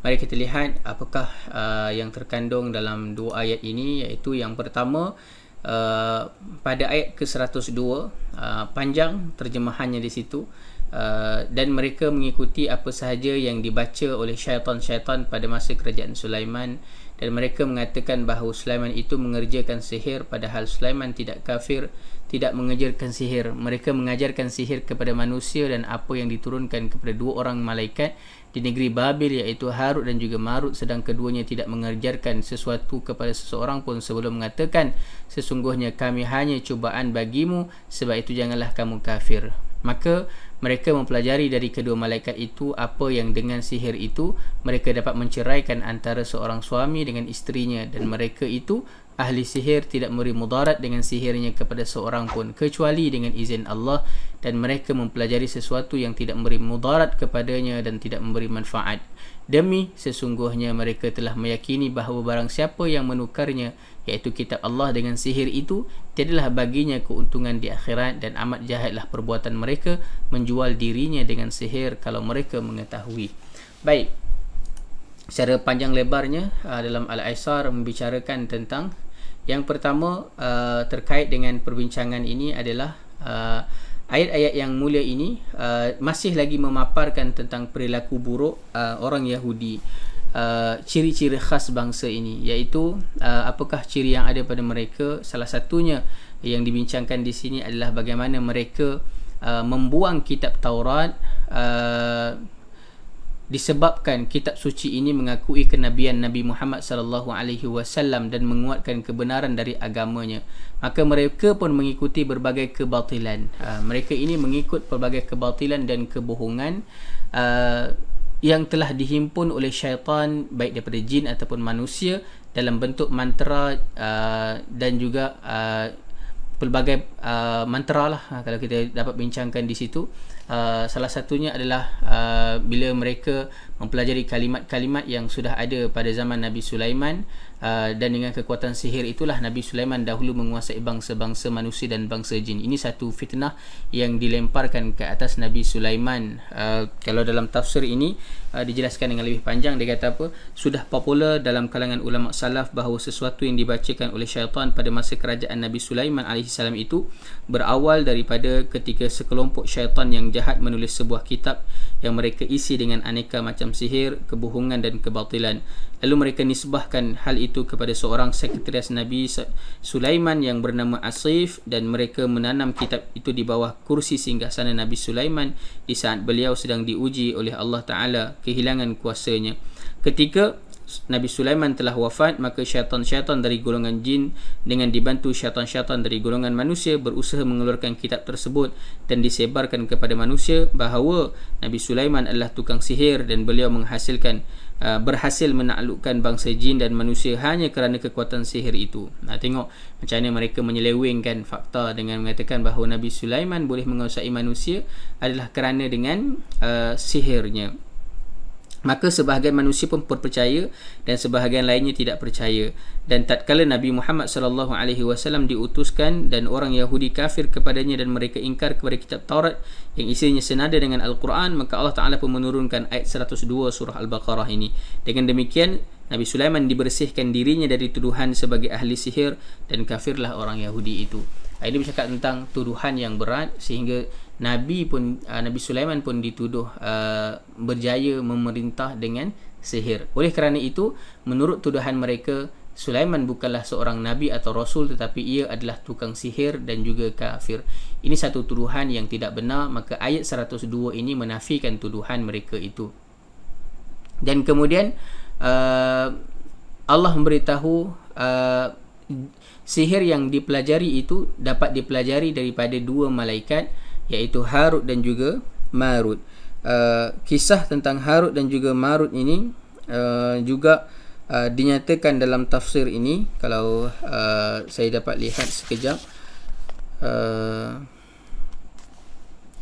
Mari kita lihat apakah yang terkandung dalam dua ayat ini, iaitu yang pertama pada ayat ke-102, panjang terjemahannya di situ. Dan mereka mengikuti apa sahaja yang dibaca oleh syaitan-syaitan pada masa kerajaan Sulaiman, dan mereka mengatakan bahawa Sulaiman itu mengerjakan sihir, padahal Sulaiman tidak kafir, tidak mengerjakan sihir. Mereka mengajarkan sihir kepada manusia dan apa yang diturunkan kepada dua orang malaikat di negeri Babil, iaitu Harut dan juga Marut, sedang keduanya tidak mengajarkan sesuatu kepada seseorang pun sebelum mengatakan, sesungguhnya kami hanya cubaan bagimu, sebab itu janganlah kamu kafir. Maka mereka mempelajari dari kedua malaikat itu apa yang dengan sihir itu mereka dapat menceraikan antara seorang suami dengan isterinya, dan mereka itu ahli sihir tidak memberi mudarat dengan sihirnya kepada seorang pun kecuali dengan izin Allah, dan mereka mempelajari sesuatu yang tidak memberi mudarat kepadanya dan tidak memberi manfaat. Demi sesungguhnya mereka telah meyakini bahawa barang siapa yang menukarnya, iaitu kitab Allah, dengan sihir itu, tiadalah baginya keuntungan di akhirat, dan amat jahatlah perbuatan mereka menjual dirinya dengan sihir kalau mereka mengetahui. Baik, secara panjang lebarnya dalam Al-Aisar membicarakan tentang yang pertama terkait dengan perbincangan ini adalah ayat-ayat yang mulia ini masih lagi memaparkan tentang perilaku buruk orang Yahudi, ciri-ciri khas bangsa ini, iaitu apakah ciri yang ada pada mereka. Salah satunya yang dibincangkan di sini adalah bagaimana mereka membuang kitab Taurat disebabkan kitab suci ini mengakui kenabian Nabi Muhammad sallallahu alaihi wasallam dan menguatkan kebenaran dari agamanya. Maka mereka pun mengikuti berbagai kebatilan. Mereka ini mengikut berbagai kebatilan dan kebohongan yang telah dihimpun oleh syaitan, baik daripada jin ataupun manusia, dalam bentuk mantra dan juga pelbagai mantra lah, kalau kita dapat bincangkan di situ. Salah satunya adalah bila mereka mempelajari kalimat-kalimat yang sudah ada pada zaman Nabi Sulaiman, dan dengan kekuatan sihir itulah Nabi Sulaiman dahulu menguasai bangsa-bangsa manusia dan bangsa jin. Ini satu fitnah yang dilemparkan ke atas Nabi Sulaiman. Kalau dalam tafsir ini dijelaskan dengan lebih panjang, dia kata apa, sudah popular dalam kalangan ulama salaf bahawa sesuatu yang dibacakan oleh syaitan pada masa kerajaan Nabi Sulaiman alaihissalam itu berawal daripada ketika sekelompok syaitan yang jahat menulis sebuah kitab yang mereka isi dengan aneka macam sihir, kebohongan dan kebatilan. Lalu mereka nisbahkan hal itu kepada seorang sekretaris Nabi Sulaiman yang bernama Asif, dan mereka menanam kitab itu di bawah kursi singgasana Nabi Sulaiman di saat beliau sedang diuji oleh Allah Ta'ala kehilangan kuasanya. Ketika Nabi Sulaiman telah wafat, maka syaitan-syaitan dari golongan jin dengan dibantu syaitan-syaitan dari golongan manusia berusaha mengeluarkan kitab tersebut dan disebarkan kepada manusia bahawa Nabi Sulaiman adalah tukang sihir dan beliau berhasil menaklukkan bangsa jin dan manusia hanya kerana kekuatan sihir itu. Tengok macam mana mereka menyelewengkan fakta dengan mengatakan bahawa Nabi Sulaiman boleh menguasai manusia adalah kerana dengan sihirnya. Maka sebahagian manusia pun percaya dan sebahagian lainnya tidak percaya. Dan tatkala Nabi Muhammad sallallahu alaihi wasallam diutuskan dan orang Yahudi kafir kepadanya dan mereka ingkar kepada kitab Taurat yang isinya senada dengan Al-Quran, maka Allah Ta'ala pun menurunkan ayat 102 surah Al-Baqarah ini. Dengan demikian Nabi Sulaiman dibersihkan dirinya dari tuduhan sebagai ahli sihir dan kafirlah orang Yahudi itu. Ini bercakap tentang tuduhan yang berat, sehingga Nabi Sulaiman pun dituduh berjaya memerintah dengan sihir. Oleh kerana itu, menurut tuduhan mereka, Sulaiman bukanlah seorang nabi atau rasul, tetapi ia adalah tukang sihir dan juga kafir. Ini satu tuduhan yang tidak benar, maka ayat 102 ini menafikan tuduhan mereka itu. Dan kemudian Allah memberitahu sihir yang dipelajari itu dapat dipelajari daripada dua malaikat, iaitu Harut dan juga Marut. Kisah tentang Harut dan juga Marut ini juga dinyatakan dalam tafsir ini. Kalau saya dapat lihat sekejap,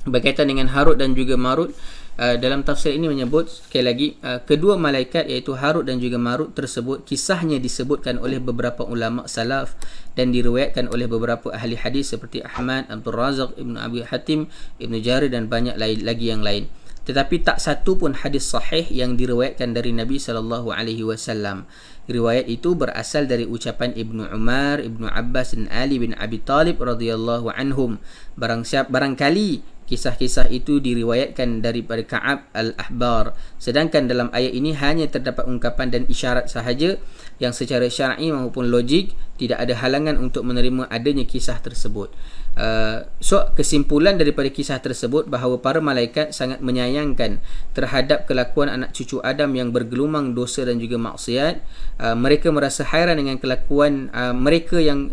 berkaitan dengan Harut dan juga Marut, dalam tafsir ini menyebut sekali lagi kedua malaikat iaitu Harut dan juga Marut tersebut, kisahnya disebutkan oleh beberapa ulama salaf dan diriwayatkan oleh beberapa ahli hadis seperti Ahmad, Abdul Razak, Ibnu Abi Hatim, Ibnu Jarir dan banyak lagi yang lain. tetapi tak satu pun hadis sahih yang diriwayatkan dari Nabi SAW. Riwayat itu berasal dari ucapan Ibnu Umar, Ibnu Abbas dan Ali bin Abi Talib radhiyallahu anhum. Barangkali kisah-kisah itu diriwayatkan daripada Ka'ab al-Ahbar, sedangkan dalam ayat ini hanya terdapat ungkapan dan isyarat sahaja yang secara syar'i maupun logik tidak ada halangan untuk menerima adanya kisah tersebut. So kesimpulan daripada kisah tersebut bahawa para malaikat sangat menyayangkan terhadap kelakuan anak cucu Adam yang bergelumang dosa dan juga maksiat. Mereka merasa hairan dengan kelakuan mereka yang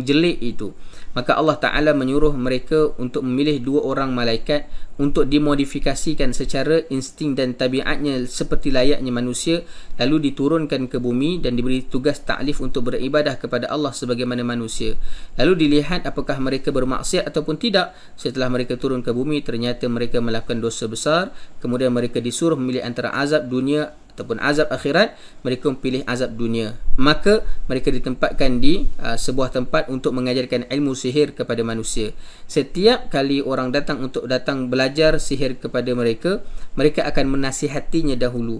jelek itu. Maka Allah Ta'ala menyuruh mereka untuk memilih 2 orang malaikat untuk dimodifikasikan secara insting dan tabiatnya seperti layaknya manusia, lalu diturunkan ke bumi dan diberi tugas taklif untuk beribadah kepada Allah sebagaimana manusia. Lalu dilihat apakah mereka bermaksiat ataupun tidak. Setelah mereka turun ke bumi, ternyata mereka melakukan dosa besar. Kemudian mereka disuruh memilih antara azab dunia ataupun azab akhirat. Mereka memilih azab dunia. Maka mereka ditempatkan di sebuah tempat untuk mengajarkan ilmu sihir kepada manusia. Setiap kali orang datang untuk belajar sihir kepada mereka, mereka akan menasihatinya dahulu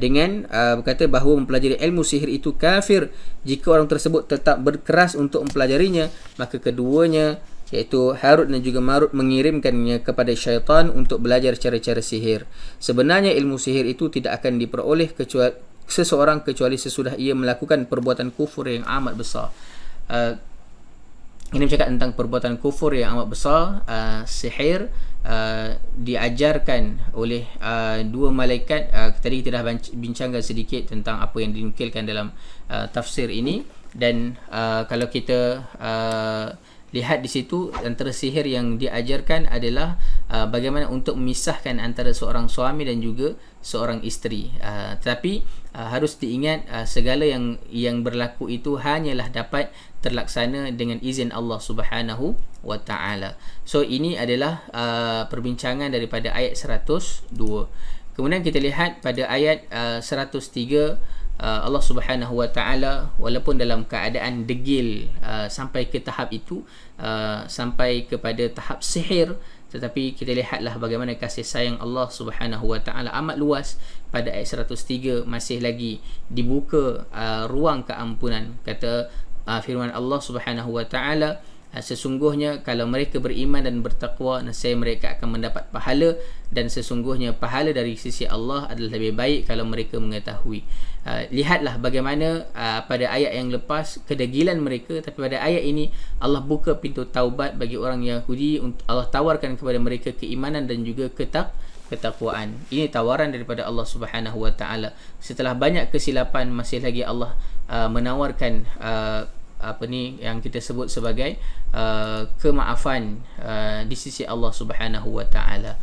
dengan berkata bahawa mempelajari ilmu sihir itu kafir. Jika orang tersebut tetap berkeras untuk mempelajarinya, maka keduanya iaitu Harut dan juga Marut mengirimkannya kepada syaitan untuk belajar cara-cara sihir. Sebenarnya ilmu sihir itu tidak akan diperoleh seseorang kecuali sesudah ia melakukan perbuatan kufur yang amat besar. Ini bercakap tentang perbuatan kufur yang amat besar. Sihir diajarkan oleh 2 malaikat. Tadi kita dah bincangkan sedikit tentang apa yang dinukilkan dalam tafsir ini. Dan kalau kita lihat di situ, antara sihir yang diajarkan adalah bagaimana untuk memisahkan antara seorang suami dan juga seorang isteri. Tetapi harus diingat segala yang berlaku itu hanyalah dapat terlaksana dengan izin Allah Subhanahu wa taala. So ini adalah perbincangan daripada ayat 102. Kemudian kita lihat pada ayat 103, Allah Subhanahu wa taala walaupun dalam keadaan degil sampai ke tahap itu, sampai kepada tahap sihir, tetapi kita lihatlah bagaimana kasih sayang Allah Subhanahu wa taala amat luas. Pada ayat 103 masih lagi dibuka ruang keampunan. Kata firman Allah Subhanahu wa taala, sesungguhnya kalau mereka beriman dan bertakwa, nescaya mereka akan mendapat pahala, dan sesungguhnya pahala dari sisi Allah adalah lebih baik kalau mereka mengetahui. Lihatlah bagaimana pada ayat yang lepas kedegilan mereka, tapi pada ayat ini Allah buka pintu taubat bagi orang Yahudi. Allah tawarkan kepada mereka keimanan dan juga ketakwaan. Ini tawaran daripada Allah Subhanahu wa taala. Setelah banyak kesilapan, masih lagi Allah menawarkan yang kita sebut sebagai kemaafan di sisi Allah Subhanahu wa taala.